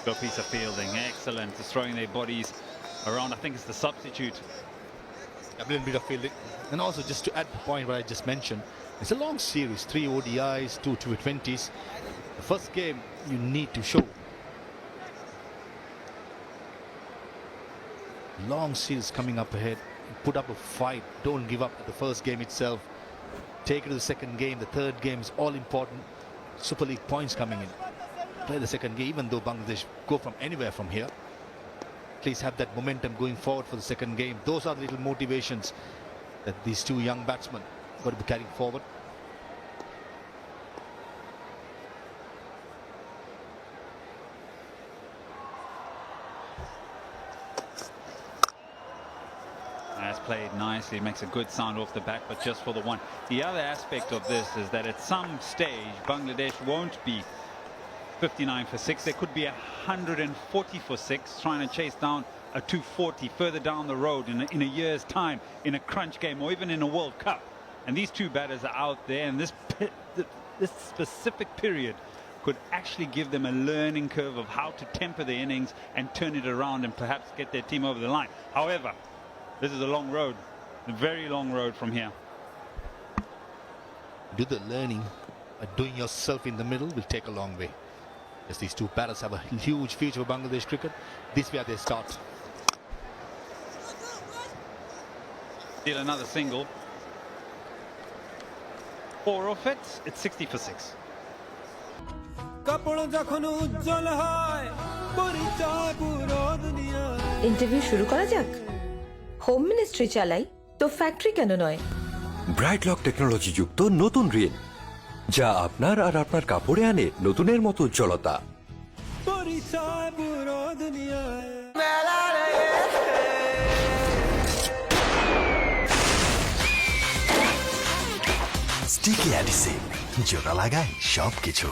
Got a piece of fielding, excellent, just throwing their bodies around. I think it's the substitute. A brilliant bit of fielding. And also, just to add the point what I just mentioned, it's a long series, 3 ODIs, 2 T20s. The first game you need to show. Long series coming up ahead. Put up a fight. Don't give up at the first game itself. Take it to the second game. The third game is all important. Super League points coming in. Play the second game, even though Bangladesh go from anywhere from here. Please have that momentum going forward for the second game. Those are the little motivations that these two young batsmen got to be carrying forward. That's played nicely, makes a good sound off the bat, but just for the one. The other aspect of this is that at some stage Bangladesh won't be 59 for 6. There could be 140 for 6, trying to chase down a 240 further down the road in a year's time, in a crunch game, or even in a World Cup. And these two batters are out there, and this specific period could actually give them a learning curve of how to temper the innings and turn it around and perhaps get their team over the line. However, this is a long road, a very long road from here. Do the learning, doing yourself in the middle will take a long way. As these two batters have a huge future for Bangladesh cricket, this is where they start. Still another single. 4 off it, it's 60 for 6. Interview শুরু করা যাক। Home ministry চালাই তো factory কেন নয়? Bright lock technology যুক্ত নতুন রিন, যা আপনার আর আপনার কাপড়ে আনে নতুনের মতো উজ্জ্বলতা। স্টিকি অ্যাডিসিভ, জোড়া লাগায় সবকিছু।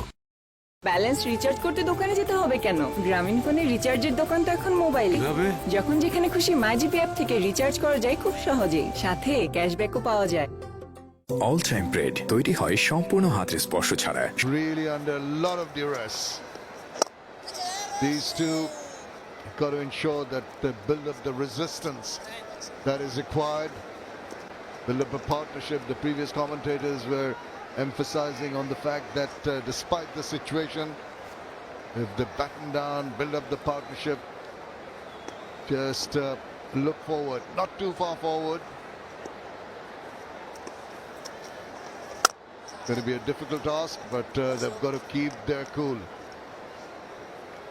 ব্যালেন্স রিচার্জ করতে দোকানে যেতে হবে কেন? গ্রামীণ ফোনে রিচার্জের দোকান তো এখন মোবাইলে। যখন যেখানে খুশি মাইজিপি অ্যাপ থেকে রিচার্জ করা যায় খুব সহজেই, সাথে ক্যাশব্যাকও পাওয়া যায়। অল টাইম ব্রেড তৈরি হয় সম্পূর্ণ হাতের স্পর্শ ছাড়া। Really under a lot of duress. These two got to ensure that they build up the resistance that is required. Build up a partnership. The previous commentators were emphasizing on the fact that despite the situation, if they batten down, build up the partnership, just look forward, not too far forward. It's going to be a difficult task, but they've got to keep their cool.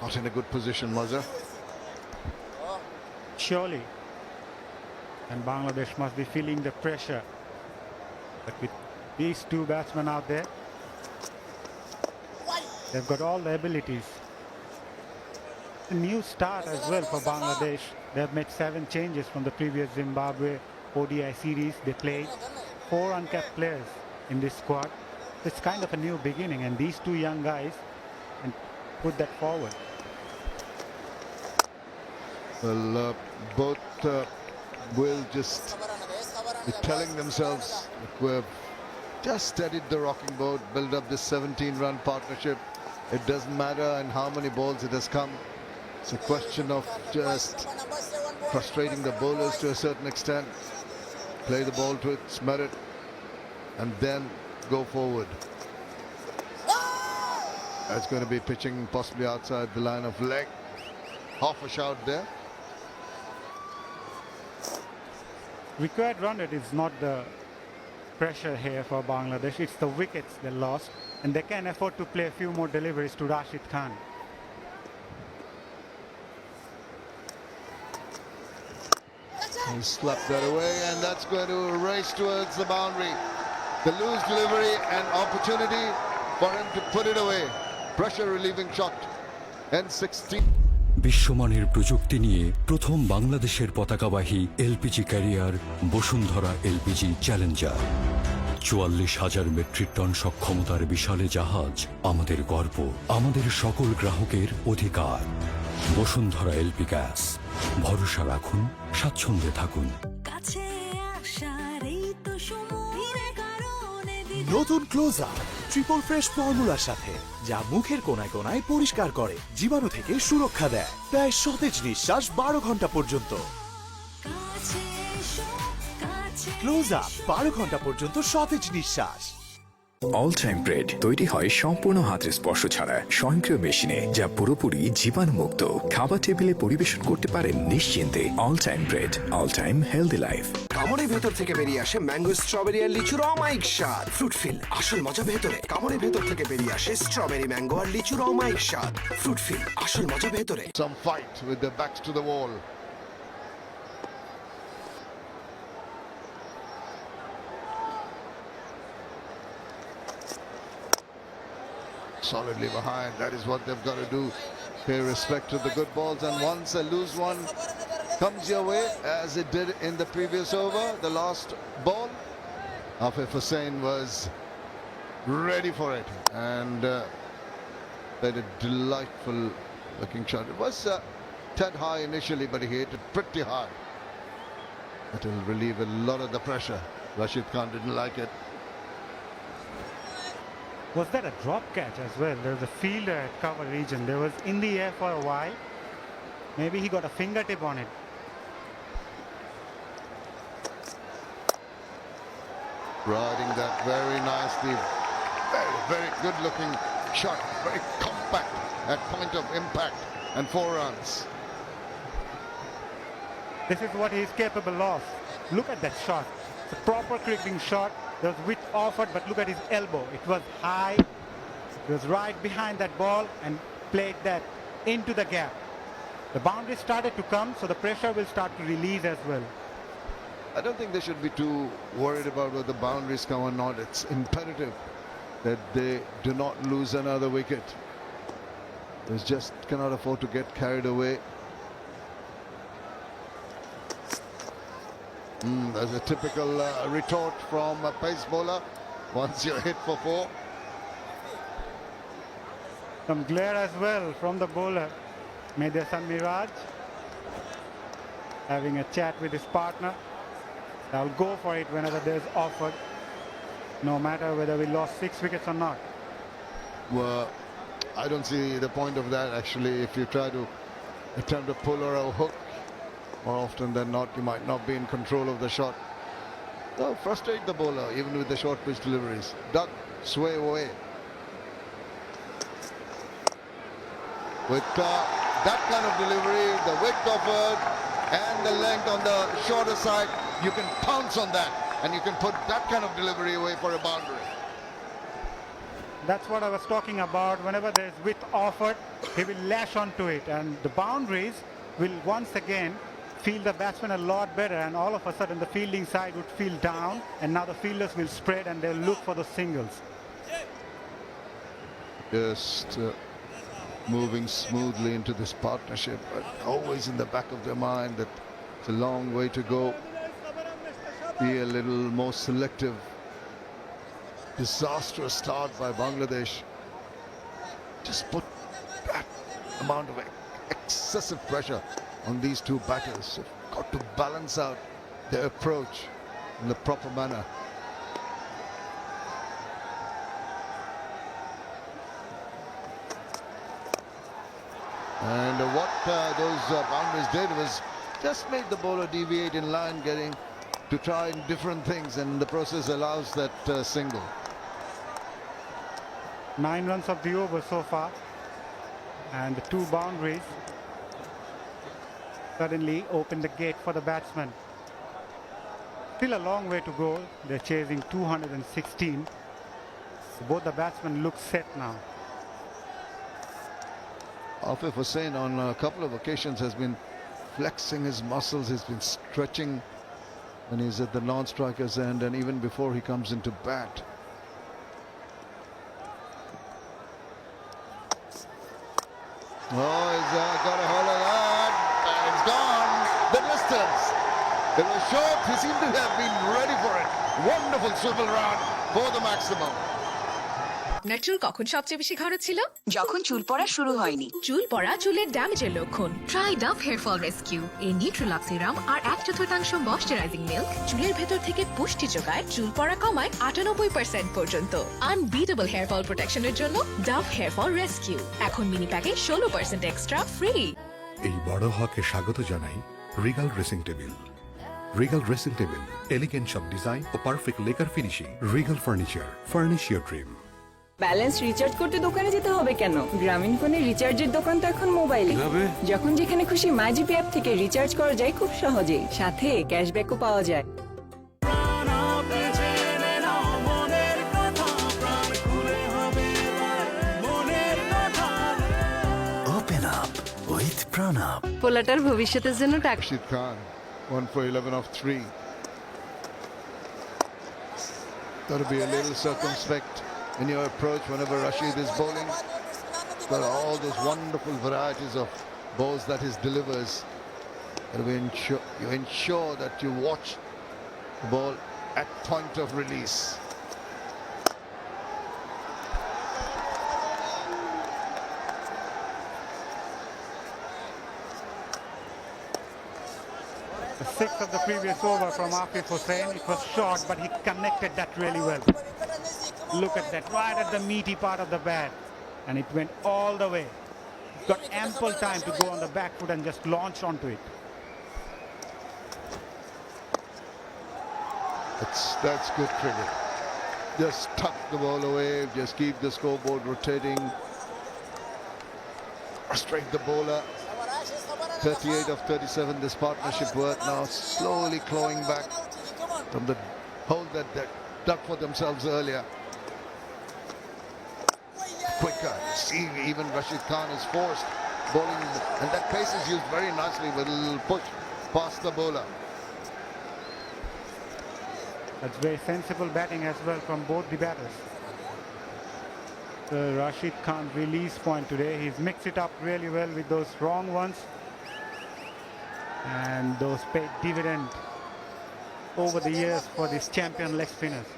Not in a good position, Mazhar. Surely, and Bangladesh must be feeling the pressure. But with these two batsmen out there, they've got all the abilities. A new start as well for Bangladesh. They've made 7 changes from the previous Zimbabwe ODI series. They played 4 uncapped players in this squad. It's kind of a new beginning, and these two young guys can put that forward. Well, both will just be telling themselves that we've just steadied the rocking boat, build up this 17-run partnership. It doesn't matter in how many balls it has come. It's a question of just frustrating the bowlers to a certain extent, play the ball to its merit, and then go forward. It's going to be pitching possibly outside the line of leg. Half a shout there. Required run rate is not the pressure here for Bangladesh. It's the wickets they lost, and they can afford to play a few more deliveries to Rashid Khan. He slapped that away, and that's going to race towards the boundary. The loose delivery and opportunity for him to put it away. Pressure relieving shot. End 16. বিশ্বমানের প্রযুক্তি নিয়ে প্রথম বাংলাদেশের পতাকাবাহী LPG carrier Bashundhara LPG challenger. 44,000 metric ton সক্ষমতার বিশাল জাহাজ আমাদের গর্ব, আমাদের সকল গ্রাহকের অধিকার। বসুন্ধরা এলপি গ্যাস, ভরসা রাখুন, স্বাচ্ছন্দ্যে থাকুন। নতুন ক্লোজ আপ ট্রিপল ফ্রেশ ফর্মুলার সাথে, যা মুখের কোনায় কোনায় পরিষ্কার করে, জীবাণু থেকে সুরক্ষা দেয়, দেয় সতেজ নিঃশ্বাস 12 ঘন্টা পর্যন্ত। ক্লোজ আপ 12 ঘন্টা পর্যন্ত সতেজ নিঃশ্বাস। অল টাইম ব্রেড তৈরি হয় সম্পূর্ণ হাতের স্পর্শ ছাড়া স্বয়ংক্রিয় মেশিনে, যা পুরোপুরি জীবাণুমুক্ত। খাবার টেবিলে পরিবেশন করতে পারেন নিশ্চিন্তে। All time bread, all time healthy life. কামড়ের ভেতর থেকে বেরিয়ে আসে ম্যাঙ্গো, স্ট্রবেরি আর লিচুর অমায়িক স্বাদ। ফ্রুট ফিল, আসল মজা ভেতরে। কামড়ের ভেতর থেকে বেরিয়ে আসে স্ট্রবেরি, ম্যাঙ্গো আর লিচুর অমায়িক স্বাদ। ফ্রুট ফিল, আসল মজা ভেতরে। Some fight with their backs to the wall. Solidly behind. That is what they've got to do. Pay respect to the good balls, and once a loose one comes your way, as it did in the previous over, the last ball, Afif Hussain was ready for it and played a delightful looking shot. It was tad high initially, but he hit it pretty hard. It will relieve a lot of the pressure. Rashid Khan didn't like it. Was that a drop catch as well? There was a fielder at cover region. There was in the air for a while. Maybe he got a fingertip on it. Riding that very nicely. Very, very good looking shot. Very compact at point of impact, and 4 runs. This is what he is capable of. Look at that shot. It's a proper cricketing shot. There was width offered, but look at his elbow. It was high. It was right behind that ball and played that into the gap. The boundary started to come, so the pressure will start to release as well. I don't think they should be too worried about whether the boundaries come or not. It's imperative that they do not lose another wicket. They just cannot afford to get carried away. There's a typical retort from a pace bowler once you're hit for 4. Some glare as well from the bowler. Maybe there's some Miraz having a chat with his partner. They'll go for it whenever there's offered, no matter whether we lost 6 wickets or not. Well, I don't see the point of that actually. If you try to attempt a pull or a hook, more often than not, you might not be in control of the shot. So frustrate the bowler, even with the short pitch deliveries. Duck, sway away. With that kind of delivery, the width offered and the length on the shorter side, you can pounce on that and you can put that kind of delivery away for a boundary. That's what I was talking about. Whenever there's width offered, he will lash onto it, and the boundaries will once again feel the batsman a lot better, and all of a sudden the fielding side would feel down, and now the fielders will spread and they'll look for the singles. Just moving smoothly into this partnership, but always in the back of their mind that it's a long way to go. Be a little more selective. Disastrous start by Bangladesh. Just put that amount of excessive pressure on these two batters. They've got to balance out their approach in the proper manner. And what those boundaries did was just made the bowler deviate in line, getting to try different things, and the process allows that single. 9 runs of the over so far, and the 2 boundaries suddenly open the gate for the batsman. Still a long way to go. They're chasing 216. Both the batsmen look set now. Afif Hussain on a couple of occasions has been flexing his muscles. He's been stretching when he's at the non-striker's end, and even before he comes into bat. Oh, he's got a hold of that, and it's gone the distance. It was short. He seemed to have been ready for it. Wonderful swivel round for the maximum. আপনার চুল কখন সবচেয়ে বেশি ঘন ছিল? যখন চুল পড়া শুরু হয়নি। চুল পড়া চুলের ড্যামেজের লক্ষণ। Try Dove hair fall rescue. এই নিউট্রিলক্স সিরাম আর 1/4 ময়শ্চারাইজিং মিল্ক চুলের ভেতর থেকে পুষ্টি যোগায়, চুল পড়া কমায় 98% পর্যন্ত। আনবিটেবল হেয়ার ফল প্রোটেকশনের জন্য ডাভ হেয়ার ফল রেস্কিউ এখন মিনি প্যাকে 16% এক্সট্রা ফ্রি। এই বড় হকে স্বাগত জানাই Regal dressing table. Regal dressing table, elegant সব ডিজাইন ও perfect lacquer finishing. Regal furniture, furnish your dream. Balance recharge করতে দোকানে যেতে হবে কেন? গ্রামীণ ফোনের রিচার্জের দোকান তো এখন মোবাইলে। যখন যেখানে খুশি মাইজিপি অ্যাপ থেকে রিচার্জ করা যায় খুব সহজেই, সাথে ক্যাশব্যাকও পাওয়া যায়। Open up with Pranab. পোলাটার ভবিষ্যতের জন্য টাকা। Rashid Khan, 1 for 11 of 3. Got to be a little circumspect in your approach whenever Rashid is bowling. Got all those wonderful varieties of balls that he delivers. You ensure that you watch the ball at point of release. The sixth of the previous over from Afif Hussain. It was short, but he connected that really well. Look at that, right at the meaty part of the bat. And it went all the way. Got ample time to go on the back foot and just launch onto it. That's good cricket. Just tuck the ball away, just keep the scoreboard rotating. Frustrate the bowler. 38 of 37 this partnership work now, slowly clawing back from the hole that they dug for themselves earlier. Quicker, see, even Rashid Khan is forced bowling, and that pace is used very nicely with a little push past the bowler. That's very sensible batting as well from both the batters. The Rashid Khan release point today, he's mixed it up really well with those wrong ones. And those paid dividend over the years for these champion leg spinners.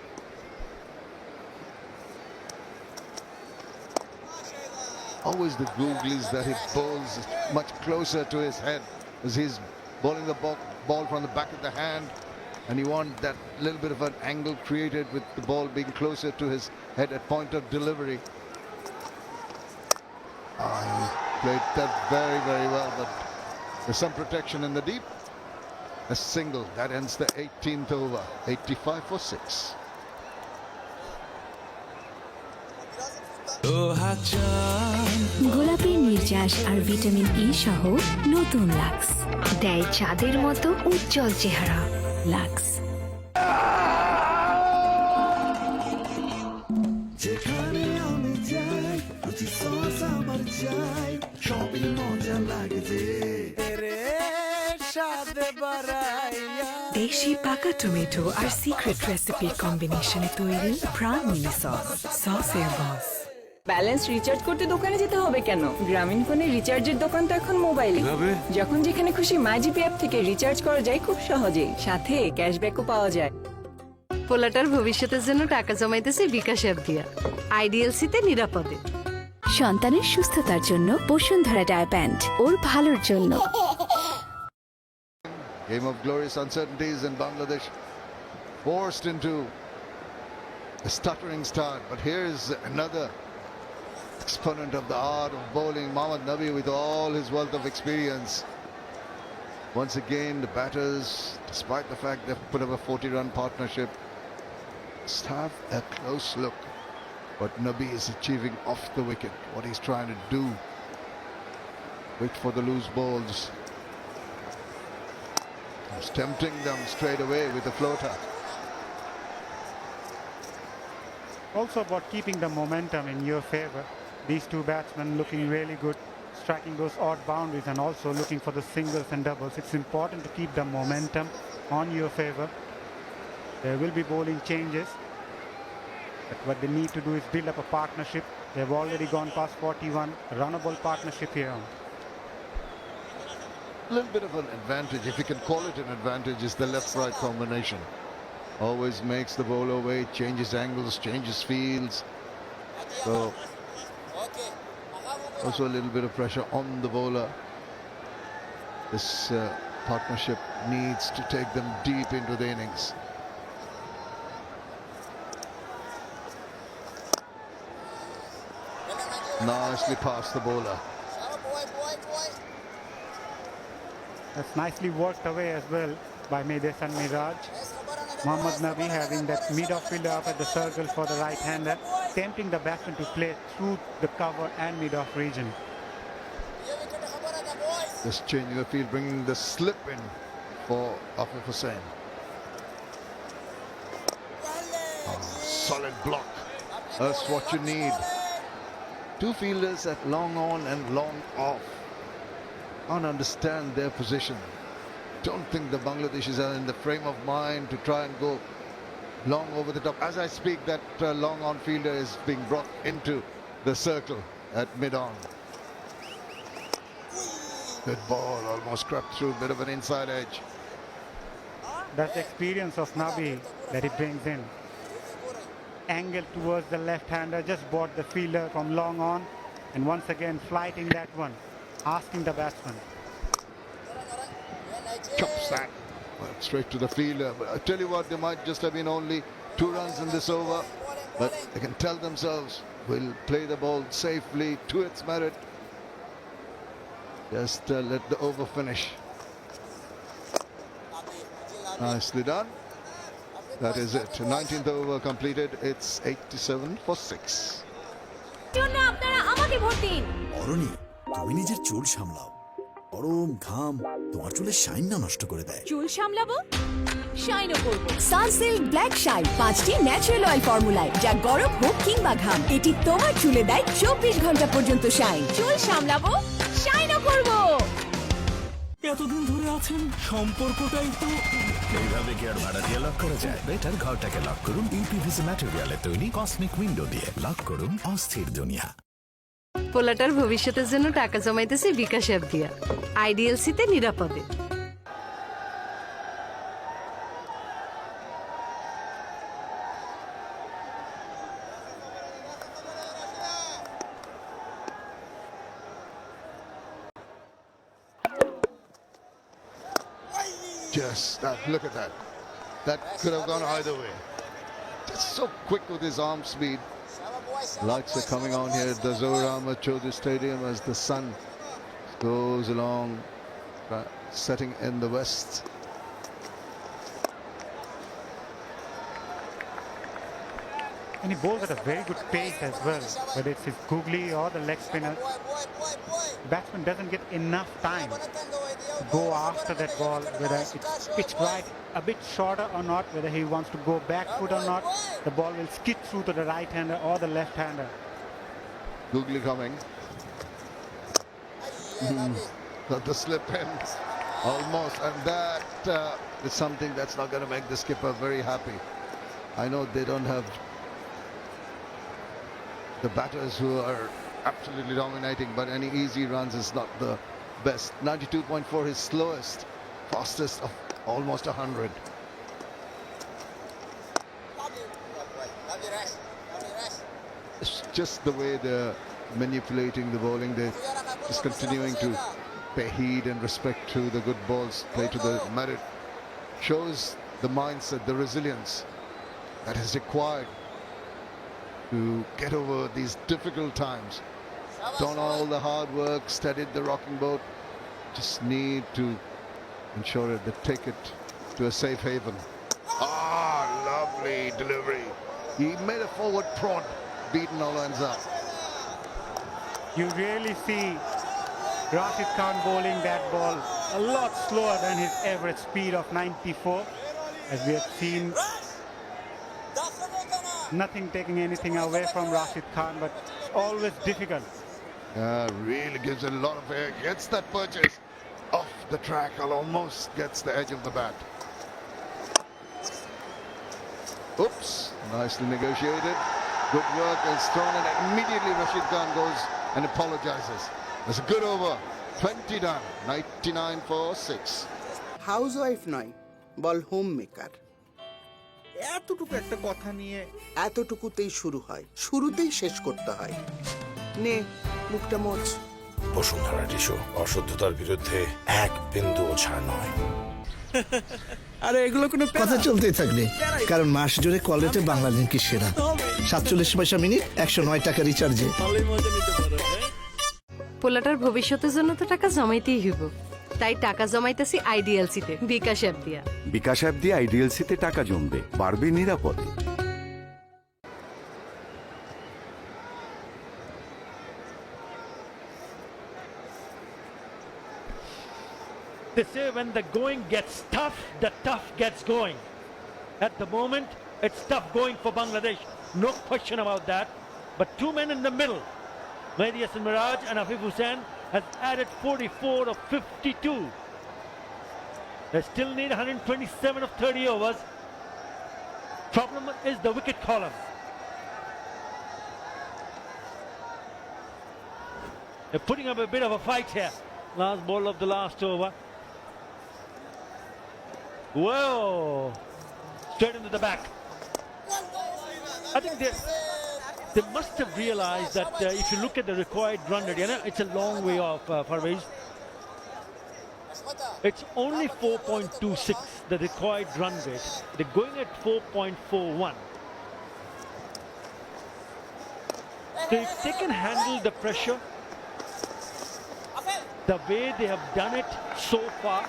Always the googlies that he bowls much closer to his head as he's bowling the ball from the back of the hand, and you want that little bit of an angle created with the ball being closer to his head at point of delivery. He played that very, very well, but there's some protection in the deep. A single that ends the 18th over, 85 for 6. গোলাপের নির্যাস আর vitamin E সহ নতুন lux দেয় চাঁদের মতো উজ্জ্বল চেহারা। Lux. যেখানে আমি যাই রুচি সস আমার চাই সবই মজা লাগে যে দেশি পাকা টমেটো আর সিক্রেট রেসিপির কম্বিনেশনে তৈরি প্রাণ মিনি সস, সসের বস। ব্যালেন্স রিচার্জ করতে দোকানে যেতে হবে কেন? গ্রামীণ ফোনের রিচার্জের দোকান তো এখন মোবাইলে। যখন যেখানে খুশি মাইজিপি অ্যাপ থেকে রিচার্জ করা যায় খুব সহজেই, সাথে ক্যাশব্যাকও পাওয়া যায়। পোলাটার ভবিষ্যতের জন্য টাকা জমাইতেছে বিকাশ অ্যাপ দিয়া, আইডিএলসিতে নিরাপদে। সন্তানের সুস্থতার জন্য বসুন্ধরা ডায়ার প্যান্ট, ওর ভালোর জন্য। Game of glorious uncertainties in Bangladesh, forced into a stuttering start, but here's another exponent of the art of bowling, Mohammad Nabi, with all his wealth of experience. Once again, the batters, despite the fact they've put up a 40-run partnership, just have a close look what Nabi is achieving off the wicket, what he's trying to do. Wait for the loose balls. He's tempting them straight away with the floater. Also about keeping the momentum in your favor. These two batsmen looking really good, striking those odd boundaries and also looking for the singles and doubles. It's important to keep the momentum on your favor. There will be bowling changes, but what they need to do is build up a partnership. They've already gone past 41, a runnable partnership here on. A little bit of an advantage, if you can call it an advantage, is the left-right combination. Always makes the bowler wait, changes angles, changes fields. So also a little bit of pressure on the bowler. This partnership needs to take them deep into the innings. Nicely past the bowler. That's nicely worked away as well by Medes and Miraj. Mohammad Nabi having that mid-off fielder up at the circle for the right-hander, tempting the batsman to play through the cover and mid-off region. Just changing the field, bringing the slip in for Afif Hussain. Solid block. That's what you need. Two fielders at long on and long off. Can't understand their position. Don't think the Bangladeshis are in the frame of mind to try and go long over the top. As I speak, that long on fielder is being brought into the circle at mid-on. Good ball, almost crept through, bit of an inside edge. That's the experience of Nabi that he brings in. Angle towards the left-hander, just bought the fielder from long on, and once again flighting that one, asking the batsman. Chops that straight to the fielder. But I tell you what, they might just have been only 2 runs in this over, but they can tell themselves, we'll play the ball safely to its merit. Just let the over finish. Nicely done. That is it. 19th over completed. It's 87 for 6. অরণি, তুমি নিজের চুল সামলাও। গরম ঘাম তোমার চুলের shine না নষ্ট করে দেয়। চুল সামলাবো, শাইনও করব। সানসিল্ক ব্ল্যাক শাইন 5টি ন্যাচারাল অয়েল ফর্মুলায়, যা গরম হোক কিংবা ঘাম, এটি তোমার চুলে দেয় 24 ঘন্টা পর্যন্ত শাইন। চুল সামলাবো, শাইনও করব। এতদিন ধরে আছেন, সম্পর্কটাই তো এইভাবে কি আর ভাড়া দিয়ে লক করা যায়? বেটার ঘরটাকে লক করুন ইউপিভিসি ম্যাটেরিয়ালে তৈরি কসমিক উইন্ডো দিয়ে। লক করুন অস্থির দুনিয়া। পোলাটার ভবিষ্যতের জন্য টাকা জমাইতেছে বিকাশ অ্যাপ দিয়া, আইডিএলসিতে নিরাপদে। Just that, look at that. That could have gone either way. Just so quick with his arm speed. Lights are coming on here at the Zohar Ahmed Chaudhry Stadium as the sun goes along, setting in the west. And he bowls at a very good pace as well, whether it's his googly or the leg spinner. Batsman doesn't get enough time to go after that ball, whether it's pitched right a bit shorter or not, whether he wants to go back foot or not. The ball will skid through to the right-hander or the left-hander. Googly coming. Got the slip in almost, and that is something that's not going to make the skipper very happy. I know they don't have the batters who are absolutely dominating, but any easy runs is not the best. 92.4 his slowest, fastest of almost 100. It's just the way they're manipulating the bowling. They're just continuing to pay heed and respect to the good balls, play to the merit. Shows the mindset, the resilience that is required to get over these difficult times. Done all the hard work, steadied the rocking boat. Just need to ensure that they take it to a safe haven. Ah, lovely delivery. He made a forward prod, beaten all ends up. You really see Rashid Khan bowling that ball a lot slower than his average speed of 94, as we have seen. Nothing taking anything away from Rashid Khan, but always difficult. Really gives it a lot of air. Gets that purchase off the track, almost gets the edge of the bat. Oops, nicely negotiated. Good work, and thrown in. Immediately Rashid Khan goes and apologizes. It's a good over. 20 done. 99 for 6. Housewife নয়, বল home maker. এতটুকু একটা কথা নিয়ে এতটুকুতেই শুরু হয়, শুরুতেই শেষ করতে হয়। নে মুখটা মোচ। বসুন্ধরা টিস্যু অশুদ্ধতার বিরুদ্ধে এক বিন্দুও ছাড় নয়। আরে এগুলো কোনো কথা চলতেই থাকবে, কারণ মাস জুড়ে কল রেটে বাংলা লিঙ্ক সেরা। 47 পয়সা মিনিট, 109 টাকা রিচার্জে। পোলাটার ভবিষ্যতের জন্য তো টাকা জমাইতেই হইব, তাই টাকা জমাইতেছি আইডিএলসিতে বিকাশ অ্যাপ দিয়া। বিকাশ অ্যাপ দিয়ে আইডিএলসিতে টাকা জমবে, বাড়বে নিরাপদে। They say when the going gets tough, the tough gets going. At the moment, it's tough going for Bangladesh. No question about that. But two men in the middle, Miraz and Afif Hussain, has added 44 of 52. They still need 127 of 30 overs. Problem is the wicket column. They're putting up a bit of a fight here. Last ball of the last over. Whoa! Straight into the back. I think they must have realized that if you look at the required run rate, it's a long way off, Parvez. It's only 4.26, the required run rate. They're going at 4.41. So if they can handle the pressure the way they have done it so far,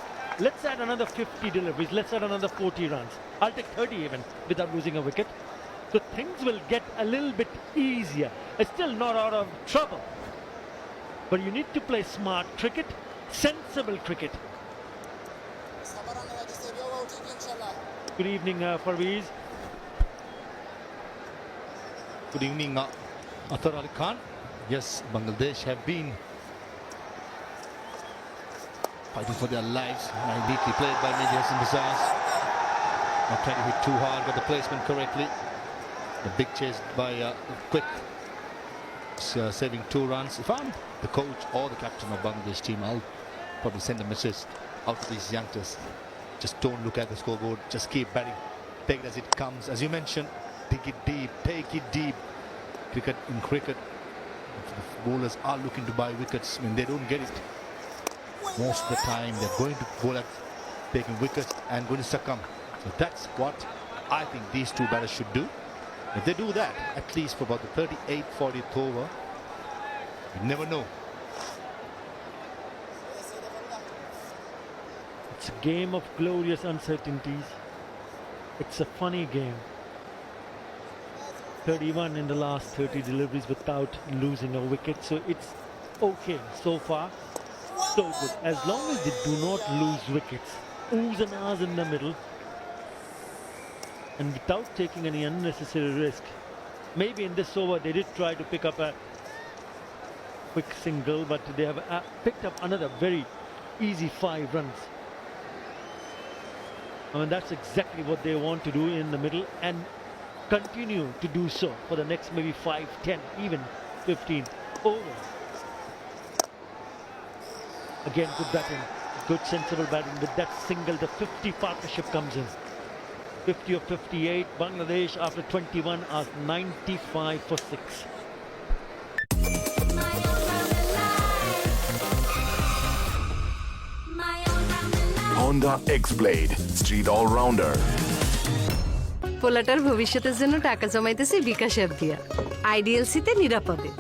let's add another 50 deliveries, let's add another 40 runs. I'll take 30 even without losing a wicket. So things will get a little bit easier. It's still not out of trouble. But you need to play smart cricket, sensible cricket. Good evening, Parvez. Good evening, Athar Ali Khan. Yes, Bangladesh have been fighting for their lives. Neatly played by Miraz. Not trying to hit too hard, got the placement correctly. The big chase by Quick, saving 2 runs. If I'm the coach or the captain of Bangladesh team, I'll probably send a message out to these youngsters. Just don't look at the scoreboard, just keep batting. Take it as it comes. As you mentioned, dig it deep, take it deep. In cricket, the bowlers are looking to buy wickets. When they don't get it, most of the time they're going to bowl at taking wickets and going to succumb. So that's what I think these two batters should do. If they do that, at least for about the 38th, 40th over, you never know. It's a game of glorious uncertainties. It's a funny game. 31 in the last 30 deliveries without losing a wicket. So it's okay so far. So good. As long as they do not lose wickets. Oohs and ahs in the middle. And without taking any unnecessary risk. Maybe in this over they did try to pick up a quick single, but they have picked up another very easy 5 runs. I mean, that's exactly what they want to do in the middle and continue to do so for the next maybe 5, 10, even 15 overs. Again, good batting, good sensible batting. With that single, the 50 partnership comes in. 50 of 58. Bangladesh after 21 are 95 for 6. Honda X-Blade, Street All-Rounder. পোলাটার ভবিষ্যতের জন্য টাকা জমাইতেছি বিকাশ app দিয়া আইডিএলসিতে নিরাপদে।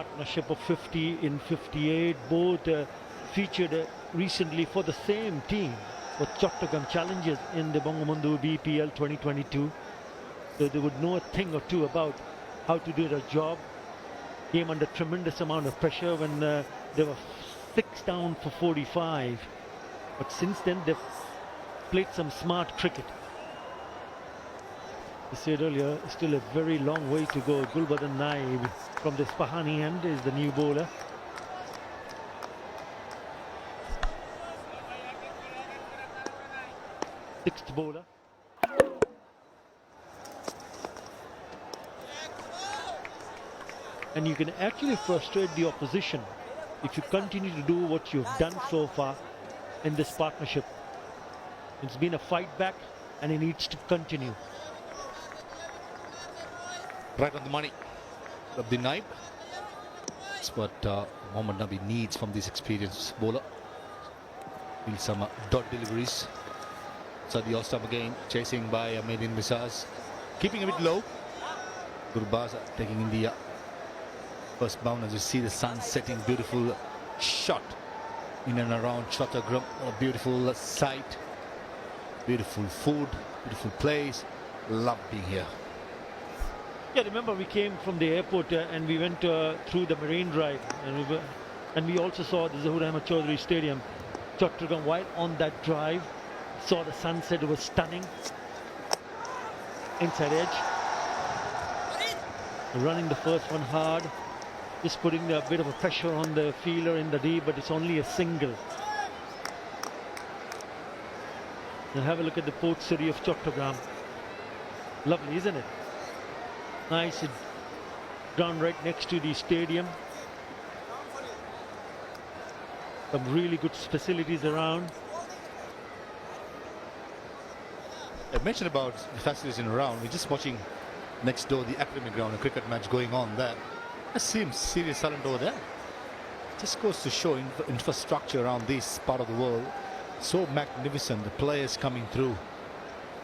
Partnership of 50 in 58, both featured recently for the same team for Chattogram Challenges in the Bangabandhu BPL 2022. So they would know a thing or two about how to do their job. Came under tremendous amount of pressure when they were 6 down for 45. But since then they've played some smart cricket. I said earlier, still a very long way to go. Gulbadan Naib from the Spahani end is the new bowler. Sixth bowler. And you can actually frustrate the opposition if you continue to do what you've done so far in this partnership. It's been a fight back and it needs to continue. Right on the money. Abdi Naib. That's what Mohammad Nabi needs from this experienced bowler. Feel some dot deliveries. Sadi Ostam again, chasing by Medin Miraz. Keeping a bit low. Gurbaz taking in the first bound as you see the sun setting. Beautiful shot in and around Chattogram. A beautiful sight. Beautiful food. Beautiful place. Love being here. Yeah, remember we came from the airport and we went through the Marine Drive and we also saw the Zahoor Ahmed Chaudhary Stadium, Chattogram. While on that drive, saw the sunset. It was stunning. Inside edge. Running the first one hard. Just putting a bit of a pressure on the fielder in the deep, but it's only a single. Now have a look at the port city of Chattogram. Lovely, isn't it? Nice ground right next to the stadium. Some really good facilities around. I mentioned about the facilities in around. We're just watching next door the academy ground, a cricket match going on there. It seems serious silent over there. Just goes to show infrastructure around this part of the world. So magnificent. The players coming through.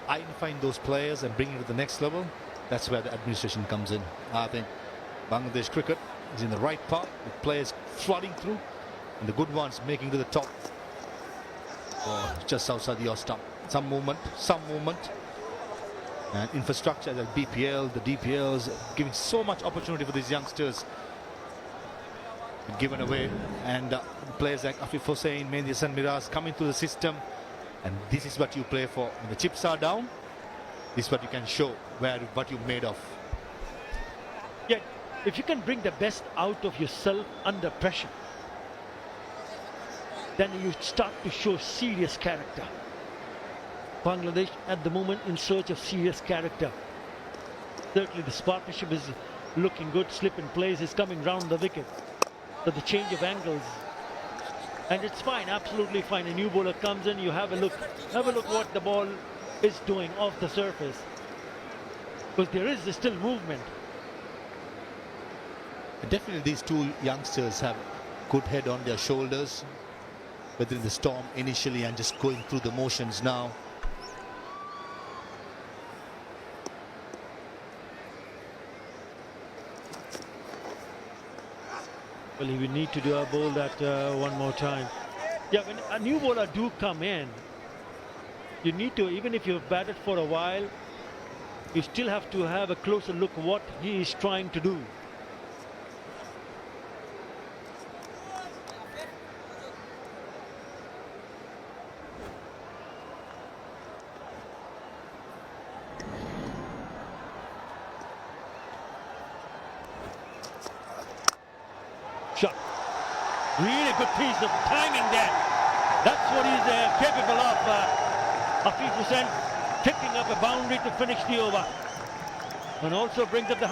Identifying those players and bringing it to the next level. That's where the administration comes in. I think Bangladesh cricket is in the right part with players flooding through and the good ones making to the top. Oh, just outside the Ostam. Some movement. And infrastructure, the BPL, the DPLs, giving so much opportunity for these youngsters. Given away. And players like Afif Hussain, Mehdi Hassan Miraz coming through the system. And this is what you play for. When the chips are down, this is what you can show what you're made of. Yeah, if you can bring the best out of yourself under pressure, then you start to show serious character. Bangladesh at the moment in search of serious character. Certainly this partnership is looking good. Slip in place is coming round the wicket. So the change of angles. And it's fine, absolutely fine. A new bowler comes in, you have a look. Have a look what the ball is doing off the surface. Because there is still movement. Definitely these two youngsters have good head on their shoulders. Weathering the storm initially and just going through the motions now. Well, we need to do our bowl that one more time. Yeah, when a new bowler do come in, you need to, even if you've batted for a while, you still have to have a closer look what he is trying to do. Shot. Really good piece of timing there. That's what he's capable of. Afif Hussain taking up a boundary to finish the over. And also brings up the